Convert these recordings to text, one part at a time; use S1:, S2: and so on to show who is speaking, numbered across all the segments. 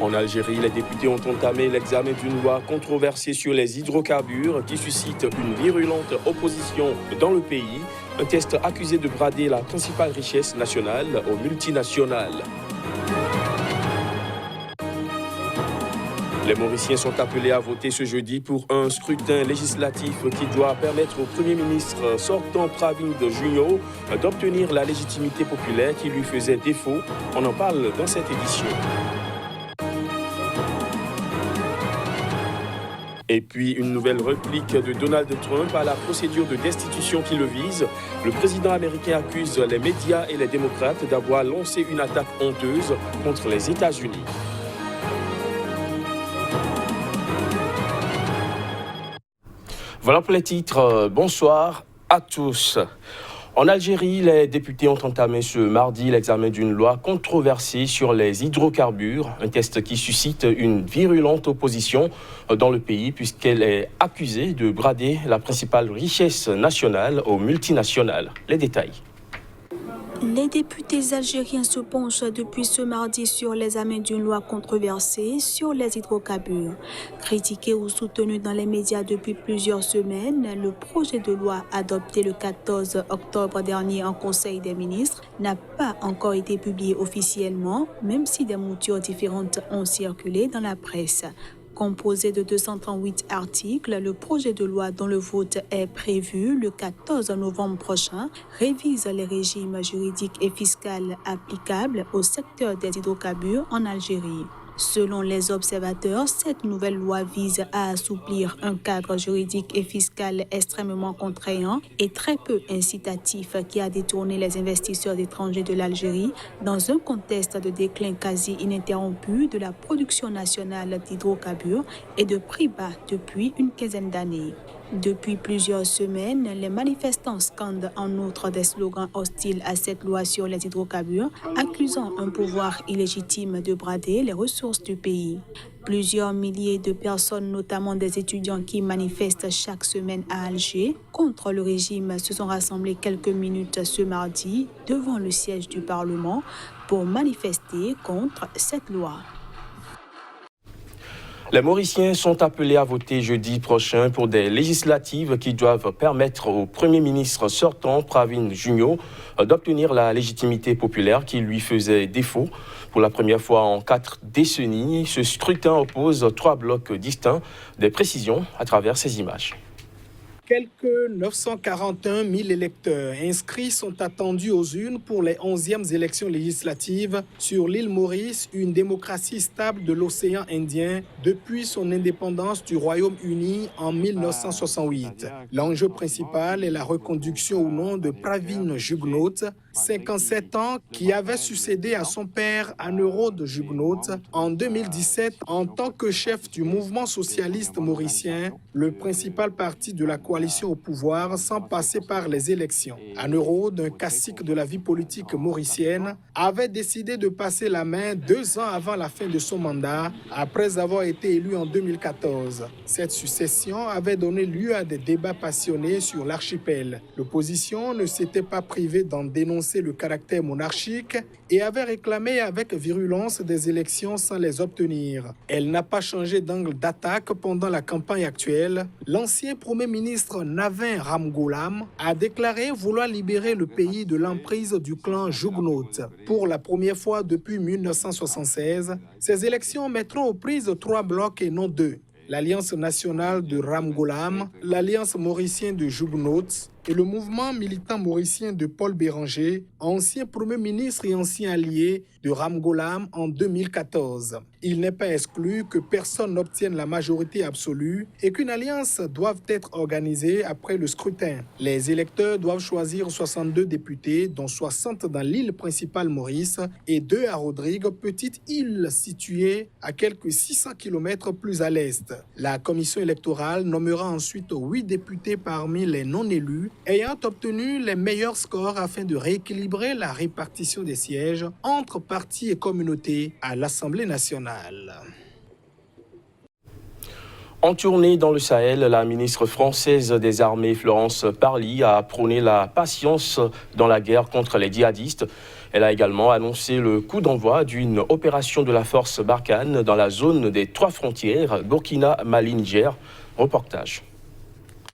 S1: En Algérie, les députés ont entamé l'examen d'une loi controversée sur les hydrocarbures qui suscite une virulente opposition dans le pays. Un texte accusé de brader la principale richesse nationale aux multinationales. Les Mauriciens sont appelés à voter ce jeudi pour un scrutin législatif qui doit permettre au Premier ministre sortant Pravind Jugnot d'obtenir la légitimité populaire qui lui faisait défaut. On en parle dans cette édition. Et puis une nouvelle réplique de Donald Trump à la procédure de destitution qui le vise. Le président américain accuse les médias et les démocrates d'avoir lancé une attaque honteuse contre les États-Unis. Voilà pour les titres. Bonsoir à tous. En Algérie, les députés ont entamé ce mardi l'examen d'une loi controversée sur les hydrocarbures, un texte qui suscite une virulente opposition dans le pays puisqu'elle est accusée de brader la principale richesse nationale aux multinationales. Les détails.
S2: Les députés algériens se penchent depuis ce mardi sur l'examen d'une loi controversée sur les hydrocarbures. Critiqué ou soutenu dans les médias depuis plusieurs semaines, le projet de loi adopté le 14 octobre dernier en Conseil des ministres n'a pas encore été publié officiellement, même si des moutures différentes ont circulé dans la presse. Composé de 238 articles, le projet de loi dont le vote est prévu le 14 novembre prochain révise les régimes juridiques et fiscaux applicables au secteur des hydrocarbures en Algérie. Selon les observateurs, cette nouvelle loi vise à assouplir un cadre juridique et fiscal extrêmement contraignant et très peu incitatif qui a détourné les investisseurs étrangers de l'Algérie dans un contexte de déclin quasi ininterrompu de la production nationale d'hydrocarbures et de prix bas depuis une quinzaine d'années. Depuis plusieurs semaines, les manifestants scandent en outre des slogans hostiles à cette loi sur les hydrocarbures, accusant un pouvoir illégitime de brader les ressources du pays. Plusieurs milliers de personnes, notamment des étudiants qui manifestent chaque semaine à Alger contre le régime, se sont rassemblés quelques minutes ce mardi devant le siège du Parlement pour manifester contre cette loi.
S1: Les Mauriciens sont appelés à voter jeudi prochain pour des législatives qui doivent permettre au Premier ministre sortant, Pravind Jugnot, d'obtenir la légitimité populaire qui lui faisait défaut. Pour la première fois en 4 décennies, ce scrutin oppose 3 blocs distincts. Des précisions à travers ces images.
S3: Quelques 941 000 électeurs inscrits sont attendus aux urnes pour les 11e élections législatives sur l'île Maurice, une démocratie stable de l'océan Indien depuis son indépendance du Royaume-Uni en 1968. L'enjeu principal est la reconduction ou non de Pravind Jugnot, 57 ans, qui avait succédé à son père Anerode Jugnot en 2017 en tant que chef du mouvement socialiste mauricien, le principal parti de la coalition au pouvoir sans passer par les élections. Anerode, un cacique de la vie politique mauricienne, avait décidé de passer la main 2 ans avant la fin de son mandat, après avoir été élu en 2014. Cette succession avait donné lieu à des débats passionnés sur l'archipel. L'opposition ne s'était pas privée d'en dénoncer le caractère monarchique et avait réclamé avec virulence des élections sans les obtenir. Elle n'a pas changé d'angle d'attaque pendant la campagne actuelle. L'ancien Premier ministre Navin Ramgoolam a déclaré vouloir libérer le pays de l'emprise du clan Jugnot. Pour la première fois depuis 1976, ces élections mettront aux prises 3 blocs et non 2. L'Alliance nationale de Ramgoolam, l'Alliance mauricienne de Jugnot et le mouvement militant mauricien de Paul Béranger, ancien Premier ministre et ancien allié de Ramgoolam en 2014. Il n'est pas exclu que personne n'obtienne la majorité absolue et qu'une alliance doive être organisée après le scrutin. Les électeurs doivent choisir 62 députés, dont 60 dans l'île principale Maurice et 2 à Rodrigue, petite île située à quelques 600 km plus à l'est. La commission électorale nommera ensuite 8 députés parmi les non-élus ayant obtenu les meilleurs scores afin de rééquilibrer la répartition des sièges entre partis et communautés à l'Assemblée nationale.
S1: En tournée dans le Sahel, la ministre française des Armées, Florence Parly, a prôné la patience dans la guerre contre les djihadistes. Elle a également annoncé le coup d'envoi d'une opération de la force Barkhane dans la zone des 3 frontières, Burkina, Mali, Niger. Reportage.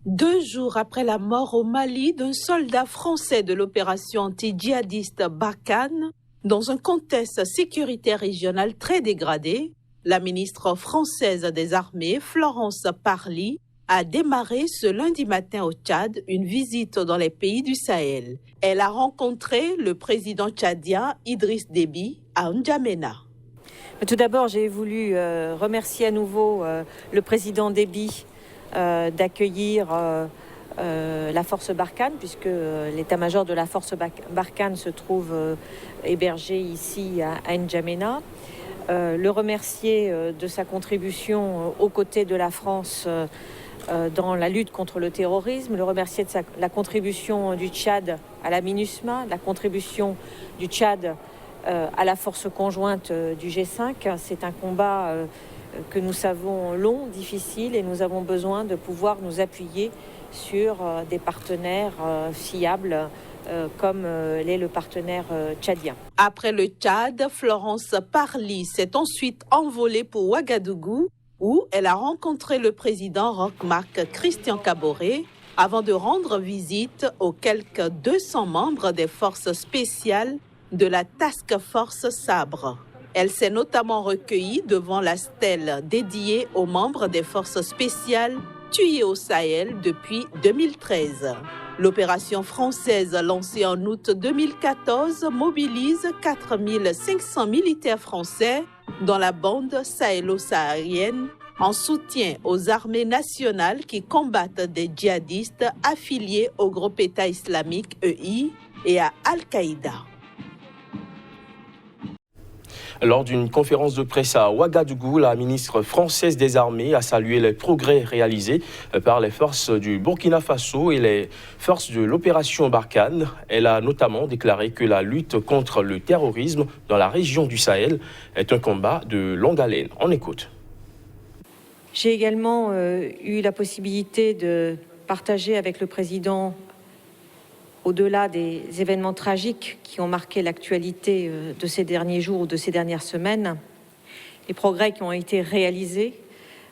S4: 2 jours après la mort au Mali d'un soldat français de l'opération anti-djihadiste Barkhane, dans un contexte sécuritaire régional très dégradé, la ministre française des Armées, Florence Parly, a démarré ce lundi matin au Tchad une visite dans les pays du Sahel. Elle a rencontré le président tchadien Idriss Déby à N'Djamena.
S5: Tout d'abord, j'ai voulu remercier à nouveau le président Déby d'accueillir la force Barkhane, puisque l'état-major de la force Barkhane se trouve hébergé ici à N'Djamena. Le remercier de sa contribution aux côtés de la France dans la lutte contre le terrorisme, le remercier de la contribution du Tchad à la MINUSMA, la contribution du Tchad à la force conjointe du G5. C'est un combat que nous savons long, difficile, et nous avons besoin de pouvoir nous appuyer sur des partenaires fiables comme l'est le partenaire tchadien.
S4: Après le Tchad, Florence Parly s'est ensuite envolée pour Ouagadougou, où elle a rencontré le président Roch-Marc Christian Kaboré avant de rendre visite aux quelques 200 membres des forces spéciales de la Task Force Sabre. Elle s'est notamment recueillie devant la stèle dédiée aux membres des forces spéciales tués au Sahel depuis 2013. L'opération française lancée en août 2014 mobilise 4500 militaires français dans la bande sahélo-saharienne en soutien aux armées nationales qui combattent des djihadistes affiliés au groupe État islamique EI et à Al-Qaïda.
S1: Lors d'une conférence de presse à Ouagadougou, la ministre française des Armées a salué les progrès réalisés par les forces du Burkina Faso et les forces de l'opération Barkhane. Elle a notamment déclaré que la lutte contre le terrorisme dans la région du Sahel est un combat de longue haleine. On écoute.
S5: J'ai également eu la possibilité de partager avec le président, au-delà des événements tragiques qui ont marqué l'actualité de ces derniers jours ou de ces dernières semaines, les progrès qui ont été réalisés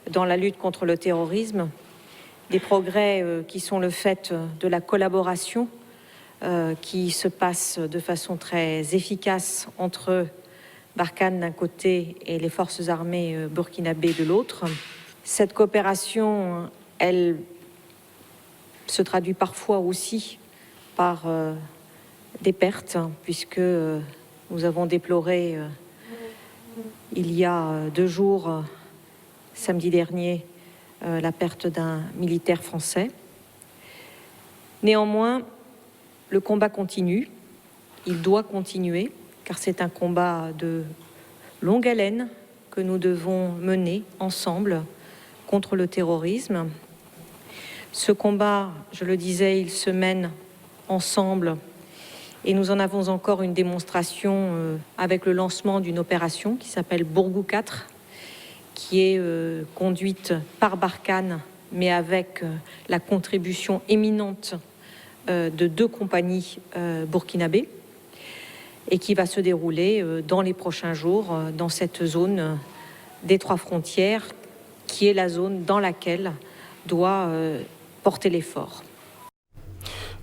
S5: dans la lutte contre le terrorisme, des progrès qui sont le fait de la collaboration qui se passe de façon très efficace entre Barkhane d'un côté et les forces armées burkinabées de l'autre. Cette coopération, elle se traduit parfois aussi par des pertes, puisque nous avons déploré il y a 2 jours, samedi dernier, la perte d'un militaire français. Néanmoins, le combat continue, il doit continuer, car c'est un combat de longue haleine que nous devons mener ensemble contre le terrorisme. Ce combat, je le disais, il se mène ensemble, et nous en avons encore une démonstration avec le lancement d'une opération qui s'appelle Bourgou 4, qui est conduite par Barkhane, mais avec la contribution éminente de 2 compagnies burkinabées, et qui va se dérouler dans les prochains jours dans cette zone des 3 frontières, qui est la zone dans laquelle doit porter l'effort.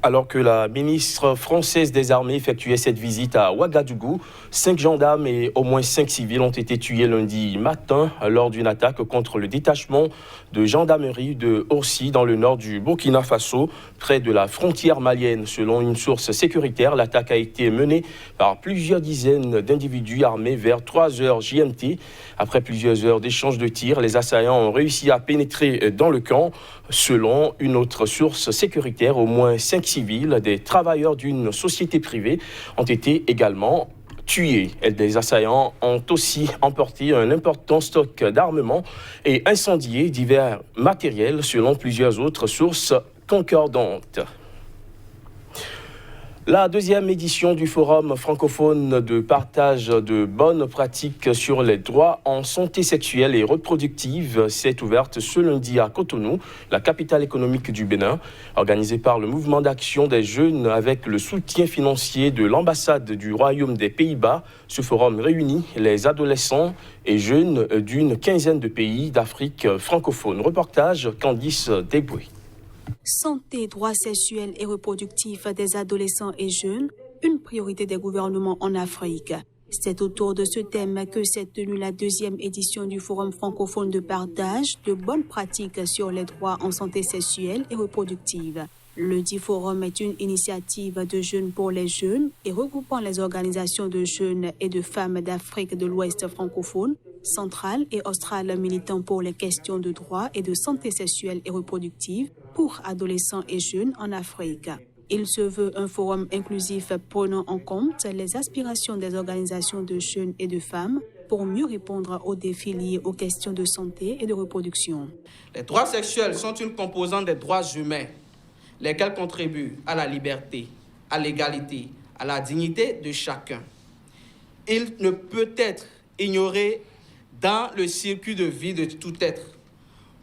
S1: Alors que la ministre française des Armées effectuait cette visite à Ouagadougou, 5 gendarmes et au moins 5 civils ont été tués lundi matin lors d'une attaque contre le détachement de gendarmerie de Orsi dans le nord du Burkina Faso, près de la frontière malienne. Selon une source sécuritaire, l'attaque a été menée par plusieurs dizaines d'individus armés vers 3 heures GMT. Après plusieurs heures d'échange de tirs, les assaillants ont réussi à pénétrer dans le camp. Selon une autre source sécuritaire, au moins 5 civils, des travailleurs d'une société privée, ont été également tués. Et des assaillants ont aussi emporté un important stock d'armement et incendié divers matériels, selon plusieurs autres sources concordantes. La deuxième édition du Forum francophone de partage de bonnes pratiques sur les droits en santé sexuelle et reproductive s'est ouverte ce lundi à Cotonou, la capitale économique du Bénin. Organisée par le mouvement d'action des jeunes avec le soutien financier de l'ambassade du Royaume des Pays-Bas, ce forum réunit les adolescents et jeunes d'une quinzaine de pays d'Afrique francophone. Reportage Candice Desboué.
S2: Santé, droits sexuels et reproductifs des adolescents et jeunes, une priorité des gouvernements en Afrique. C'est autour de ce thème que s'est tenue la deuxième édition du Forum francophone de partage de bonnes pratiques sur les droits en santé sexuelle et reproductive. Le dit forum est une initiative de Jeunes pour les jeunes et regroupant les organisations de jeunes et de femmes d'Afrique de l'Ouest francophone, centrale et australe militant pour les questions de droits et de santé sexuelle et reproductive pour adolescents et jeunes en Afrique. Il se veut un forum inclusif prenant en compte les aspirations des organisations de jeunes et de femmes pour mieux répondre aux défis liés aux questions de santé et de reproduction.
S6: Les droits sexuels sont une composante des droits humains, lesquels contribuent à la liberté, à l'égalité, à la dignité de chacun. Il ne peut être ignoré dans le circuit de vie de tout être.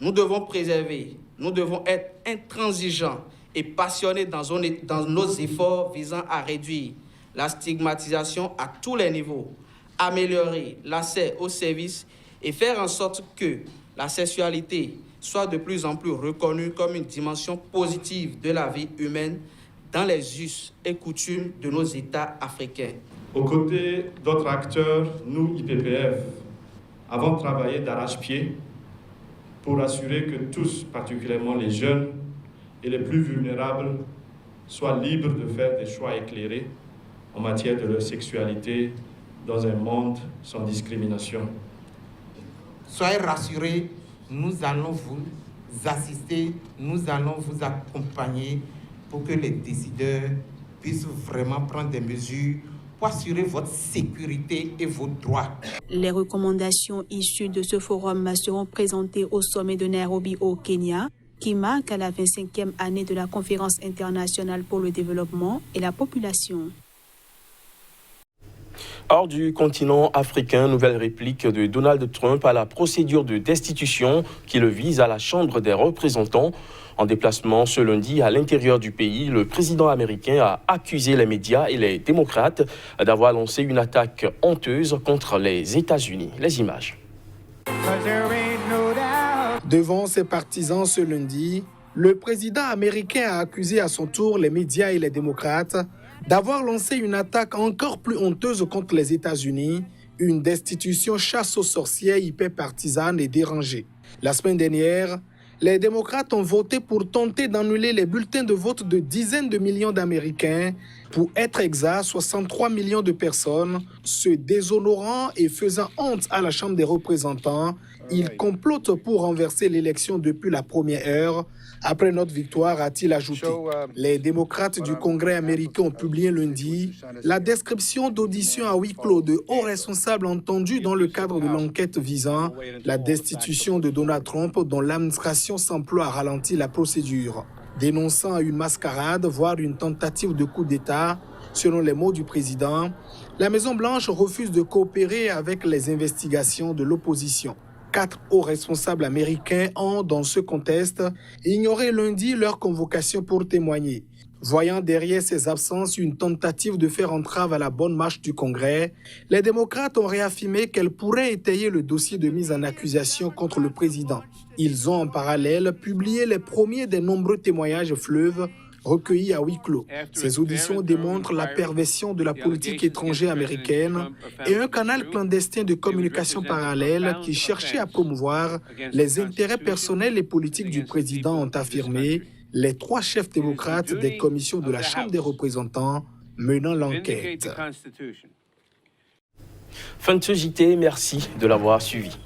S6: Nous devons préserver, nous devons être intransigeants et passionnés dans nos efforts visant à réduire la stigmatisation à tous les niveaux, améliorer l'accès aux services et faire en sorte que la sexualité soit de plus en plus reconnue comme une dimension positive de la vie humaine dans les us et coutumes de nos États africains.
S7: Aux côtés d'autres acteurs, nous, IPPF, avons travaillé d'arrache-pied pour assurer que tous, particulièrement les jeunes et les plus vulnérables, soient libres de faire des choix éclairés en matière de leur sexualité dans un monde sans discrimination.
S8: Soyez rassurés, nous allons vous assister, nous allons vous accompagner pour que les décideurs puissent vraiment prendre des mesures pour assurer votre sécurité et vos droits.
S2: Les recommandations issues de ce forum seront présentées au sommet de Nairobi au Kenya, qui marque la 25e année de la Conférence internationale pour le développement et la population.
S1: Hors du continent africain, nouvelle réplique de Donald Trump à la procédure de destitution qui le vise à la Chambre des représentants. En déplacement ce lundi à l'intérieur du pays, le président américain a accusé les médias et les démocrates d'avoir lancé une attaque honteuse contre les États-Unis. Les images.
S3: Devant ses partisans ce lundi, le président américain a accusé à son tour les médias et les démocrates d'avoir lancé une attaque encore plus honteuse contre les États-Unis, une destitution chasse aux sorcières hyper partisane et dérangée. La semaine dernière, les démocrates ont voté pour tenter d'annuler les bulletins de vote de dizaines de millions d'Américains, pour être exact, 63 millions de personnes, se déshonorant et faisant honte à la Chambre des représentants. Ils complotent pour renverser l'élection depuis la première heure. Après notre victoire, a-t-il ajouté. Les démocrates du Congrès américain ont publié lundi la description d'auditions à huis clos de hauts responsables entendus dans le cadre de l'enquête visant la destitution de Donald Trump, dont l'administration s'emploie à ralentir la procédure. Dénonçant une mascarade, voire une tentative de coup d'État, selon les mots du président, la Maison-Blanche refuse de coopérer avec les investigations de l'opposition. 4 hauts responsables américains ont, dans ce contexte, ignoré lundi leur convocation pour témoigner. Voyant derrière ces absences une tentative de faire entrave à la bonne marche du Congrès, les démocrates ont réaffirmé qu'elles pourraient étayer le dossier de mise en accusation contre le président. Ils ont en parallèle publié les premiers des nombreux témoignages fleuves recueillis à huis clos. Ces auditions démontrent la perversion de la politique étrangère américaine et un canal clandestin de communication parallèle qui cherchait à promouvoir les intérêts personnels et politiques du président, ont affirmé les 3 chefs démocrates des commissions de la Chambre des représentants menant l'enquête.
S1: Fin de ce JT, merci de l'avoir suivi.